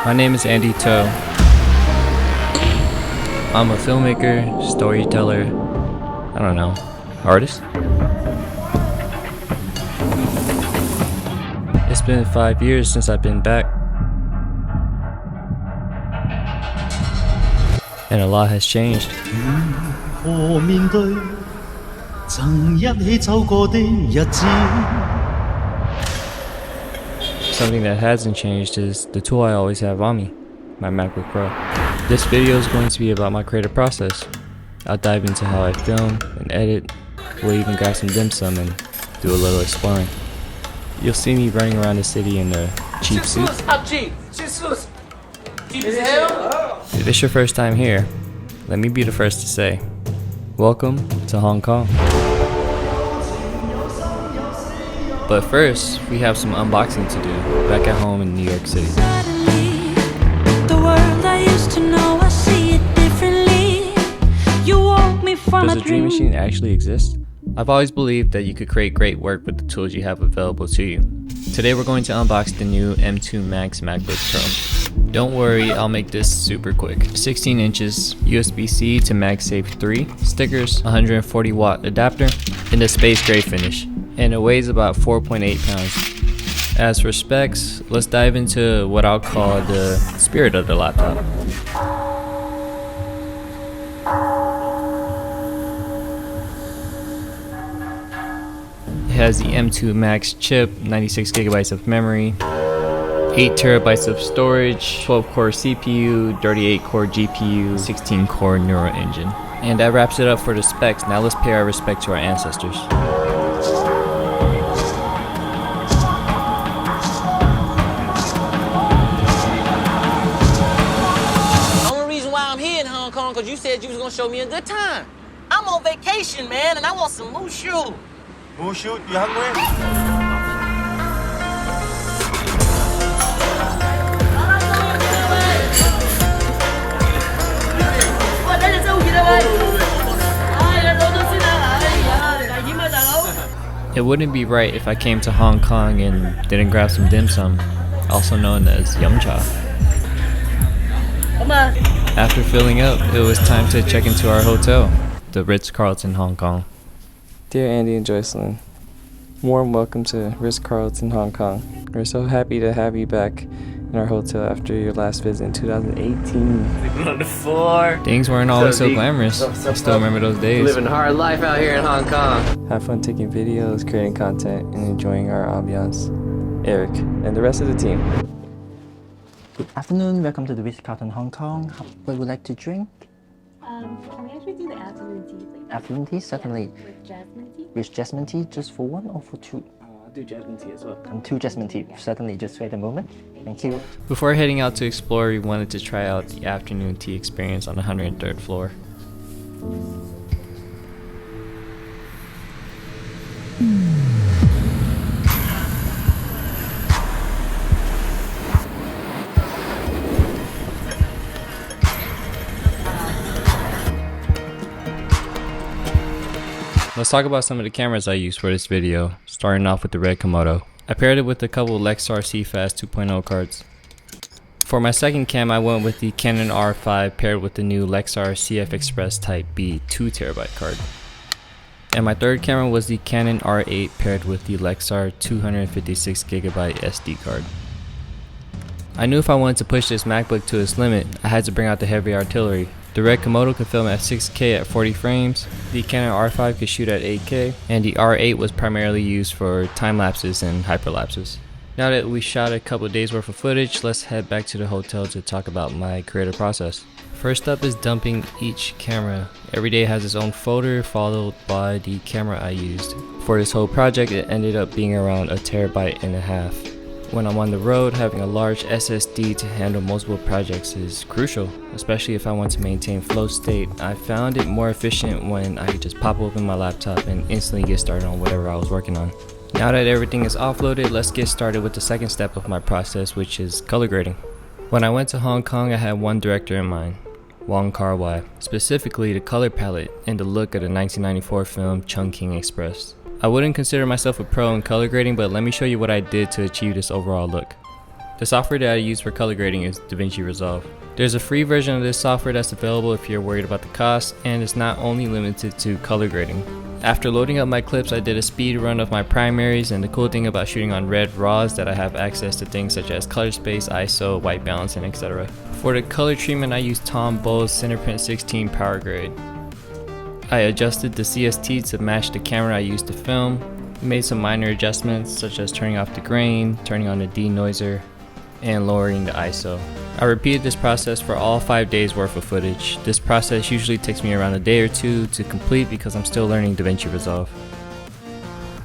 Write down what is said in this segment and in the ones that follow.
My name is Andy To. I'm a filmmaker, storyteller, I don't know, artist? It's been 5 years since I've been back, and a lot has changed. Something that hasn't changed is the tool I always have on me, my MacBook Pro. This video is going to be about my creative process. I'll dive into how I film and edit. We'll even grab some dim sum and do a little exploring. You'll see me running around the city in a cheap suit. If it's your first time here, let me be the first to say, welcome to Hong Kong. But first, we have some unboxing to do back at home in New York City. Does a dream machine actually exist? I've always believed that you could create great work with the tools you have available to you. Today we're going to unbox the new M2 Max MacBook Pro. Don't worry, I'll make this super quick. 16 inches, USB-C to MagSafe 3, stickers, 140 watt adapter, in the space gray finish, and it weighs about 4.8 pounds. As for specs, let's dive into what I'll call the spirit of the laptop. It has the M2 Max chip, 96 gigabytes of memory, 8 terabytes of storage, 12-core CPU, 38-core GPU, 16-core neural engine. And that wraps it up for the specs. Now let's pay our respect to our ancestors. The only reason why I'm here in Hong Kong because you said you was gonna show me a good time. I'm on vacation, man, and I want some mushu. Mushu, you hungry? It wouldn't be right if I came to Hong Kong and didn't grab some dim sum, also known as yum cha. After filling up, it was time to check into our hotel, the Ritz-Carlton, Hong Kong. Dear Andy and Joycelyn, warm welcome to Ritz-Carlton, Hong Kong. We're so happy to have you back in our hotel after your last visit in 2018. Sleeping on the floor. Things weren't always so glamorous. I still remember those days. Living a hard life out here in Hong Kong. Have fun taking videos, creating content, and enjoying our ambiance. Eric and the rest of the team. Good afternoon, welcome to the Ritz-Carlton Hong Kong. What would you like to drink? Can we actually do the afternoon tea, please? Afternoon tea, certainly. Yeah, with jasmine tea? With jasmine tea, just for one or for two? I'll do jasmine tea as well. And two jasmine tea, certainly. Just wait a moment. Thank you. Before heading out to explore, we wanted to try out the afternoon tea experience on the 103rd floor. Let's talk about some of the cameras I used for this video, starting off with the red Komodo. I paired it with a couple Lexar CFast 2.0 cards. For my second cam, I went with the Canon R5 paired with the new Lexar CFEXPRESS Type B 2TB card. And my third camera was the Canon R8 paired with the Lexar 256GB SD card. I knew if I wanted to push this MacBook to its limit, I had to bring out the heavy artillery. The red Komodo could film at 6K at 40 frames, the Canon R5 could shoot at 8K, and the R8 was primarily used for time lapses and hyperlapses. Now that we shot a couple days worth of footage, let's head back to the hotel to talk about my creative process. First up is dumping each camera. Every day has its own folder followed by the camera I used. For this whole project, it ended up being around 1.5 TB. When I'm on the road, having a large SSD to handle multiple projects is crucial, especially if I want to maintain flow state. I found it more efficient when I could just pop open my laptop and instantly get started on whatever I was working on. Now that everything is offloaded, let's get started with the second step of my process, which is color grading. When I went to Hong Kong, I had one director in mind, Wong Kar-Wai, specifically the color palette and the look of the 1994 film Chungking Express. I wouldn't consider myself a pro in color grading, but let me show you what I did to achieve this overall look. The software that I use for color grading is Davinci Resolve. There's a free version of this software that's available if you're worried about the cost, and it's not only limited to color grading. After loading up my clips, I did a speed run of my primaries, and the cool thing about shooting on red raw is that I have access to things such as color space, ISO, white balance, and etc. For the color treatment, I used Tom Bow's Cineprint 16 Power Grade. I adjusted the CST to match the camera I used to film, made some minor adjustments such as turning off the grain, turning on the denoiser, and lowering the ISO. I repeated this process for all 5 days worth of footage. This process usually takes me around a day or two to complete because I'm still learning Davinci Resolve.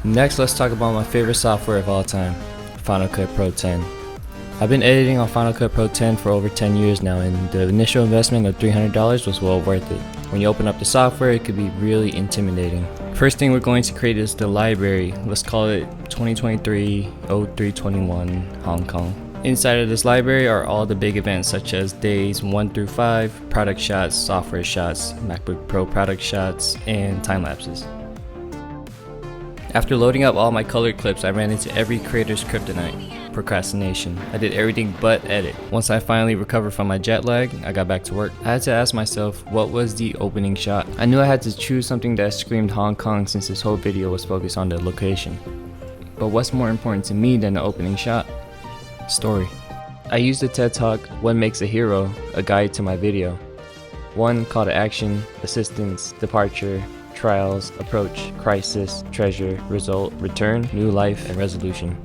Next, let's talk about my favorite software of all time, Final Cut Pro 10. I've been editing on Final Cut Pro 10 for over 10 years now, and the initial investment of $300 was well worth it. When you open up the software, it could be really intimidating. First thing we're going to create is the library. Let's call it 2023-0321 Hong Kong. Inside of this library are all the big events such as days 1 through 5, product shots, software shots, MacBook Pro product shots, and time lapses. After loading up all my colored clips, I ran into every creator's kryptonite, procrastination. I did everything but edit. Once I finally recovered from my jet lag, I got back to work. I had to ask myself, what was the opening shot? I knew I had to choose something that screamed Hong Kong since this whole video was focused on the location. But what's more important to me than the opening shot? Story. I used the TED Talk, What Makes a Hero, a guide to my video. 1. Call to action, assistance, departure, trials, approach, crisis, treasure, result, return, new life, and resolution.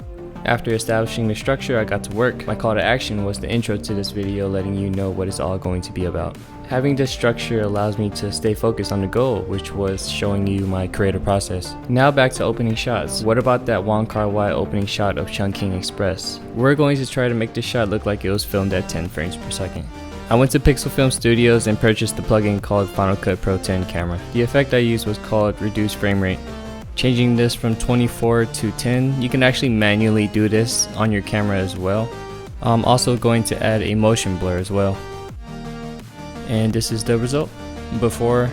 After establishing the structure, I got to work. My call to action was the intro to this video, letting you know what it's all going to be about. Having this structure allows me to stay focused on the goal, which was showing you my creative process. Now back to opening shots. What about that Wong Kar-Wai opening shot of Chungking Express? We're going to try to make this shot look like it was filmed at 10 frames per second. I went to Pixel Film Studios and purchased the plugin called Final Cut Pro 10 Camera. The effect I used was called Reduce Frame Rate. Changing this from 24 to 10, you can actually manually do this on your camera as well. I'm also going to add a motion blur as well. And this is the result, before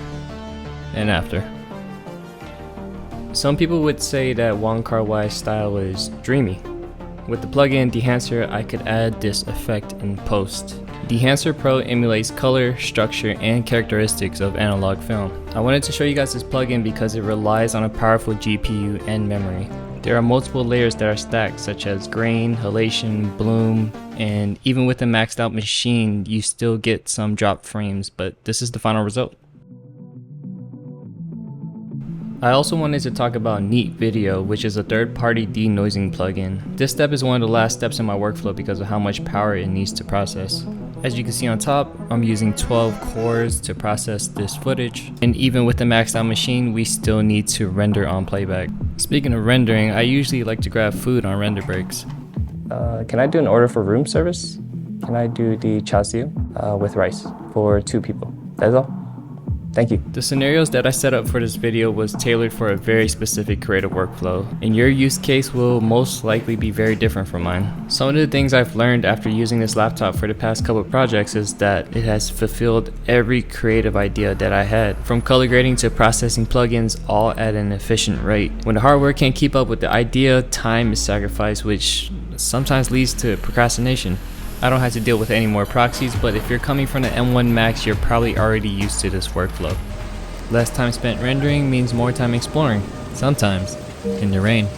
and after. Some people would say that Wong Kar-Wai's style is dreamy. With the plugin Dehancer, I could add this effect in post. Dehancer Pro emulates color, structure, and characteristics of analog film. I wanted to show you guys this plugin because it relies on a powerful GPU and memory. There are multiple layers that are stacked, such as grain, halation, bloom, and even with a maxed out machine, you still get some drop frames, but this is the final result. I also wanted to talk about Neat Video, which is a third-party denoising plugin. This step is one of the last steps in my workflow because of how much power it needs to process. As you can see on top, I'm using 12 cores to process this footage, and even with the maxed out machine, we still need to render on playback. Speaking of rendering, I usually like to grab food on render breaks. Can I do an order for room service? Can I do the char siu with rice for 2 people? That's all. Thank you. The scenarios that I set up for this video was tailored for a very specific creative workflow, and your use case will most likely be very different from mine. Some of the things I've learned after using this laptop for the past couple of projects is that it has fulfilled every creative idea that I had, from color grading to processing plugins, all at an efficient rate. When the hardware can't keep up with the idea, time is sacrificed, which sometimes leads to procrastination. I don't have to deal with any more proxies, but if you're coming from the M1 Max, you're probably already used to this workflow. Less time spent rendering means more time exploring, sometimes in the rain.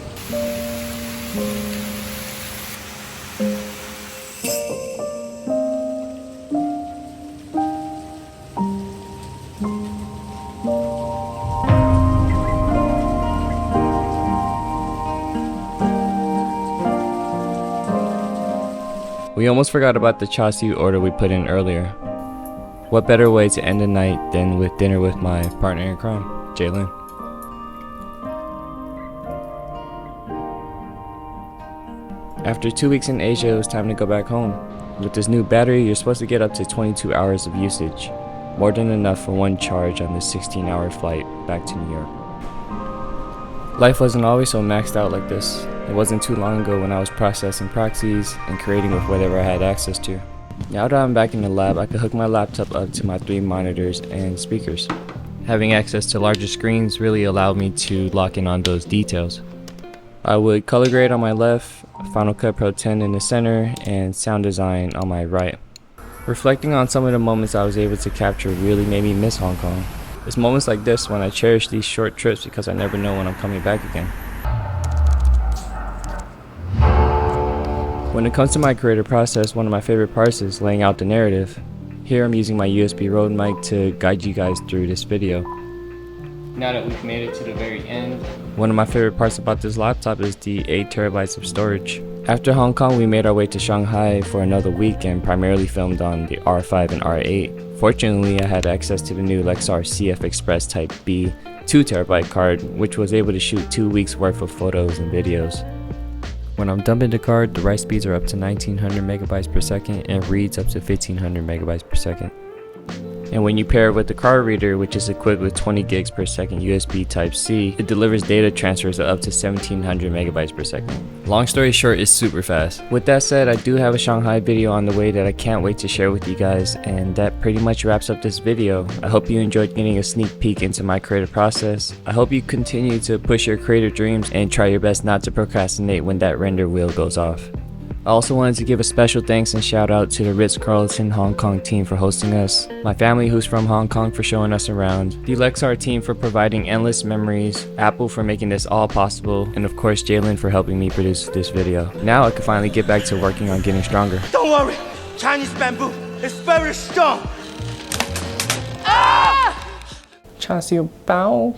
We almost forgot about the char siu order we put in earlier. What better way to end the night than with dinner with my partner in crime, Jalen. After 2 weeks in Asia, it was time to go back home. With this new battery, you're supposed to get up to 22 hours of usage, more than enough for one charge on this 16-hour flight back to New York. Life wasn't always so maxed out like this. It wasn't too long ago when I was processing proxies and creating with whatever I had access to. Now that I'm back in the lab, I could hook my laptop up to my 3 monitors and speakers. Having access to larger screens really allowed me to lock in on those details. I would color grade on my left, Final Cut Pro 10 in the center, and sound design on my right. Reflecting on some of the moments I was able to capture really made me miss Hong Kong. It's moments like this when I cherish these short trips because I never know when I'm coming back again. When it comes to my creative process, one of my favorite parts is laying out the narrative. Here I'm using my USB Rode mic to guide you guys through this video. Now that we've made it to the very end, one of my favorite parts about this laptop is the 8 terabytes of storage. After Hong Kong, we made our way to Shanghai for another week and primarily filmed on the R5 and R8. Fortunately, I had access to the new Lexar CFEXPRESS Type B 2 terabyte card, which was able to shoot 2 weeks worth of photos and videos. When I'm dumping the card, the write speeds are up to 1900 megabytes per second and reads up to 1500 megabytes per second. And when you pair it with the card reader, which is equipped with 20 gigs per second USB Type-C, it delivers data transfers of up to 1700 megabytes per second. Long story short, it's super fast. With that said, I do have a Shanghai video on the way that I can't wait to share with you guys, and that pretty much wraps up this video. I hope you enjoyed getting a sneak peek into my creative process. I hope you continue to push your creative dreams and try your best not to procrastinate when that render wheel goes off. I also wanted to give a special thanks and shout out to the Ritz-Carlton Hong Kong team for hosting us, my family who's from Hong Kong for showing us around, the Lexar team for providing endless memories, Apple for making this all possible, and of course Jalen for helping me produce this video. Now I can finally get back to working on getting stronger. Don't worry, Chinese bamboo is very strong. Char siu bao.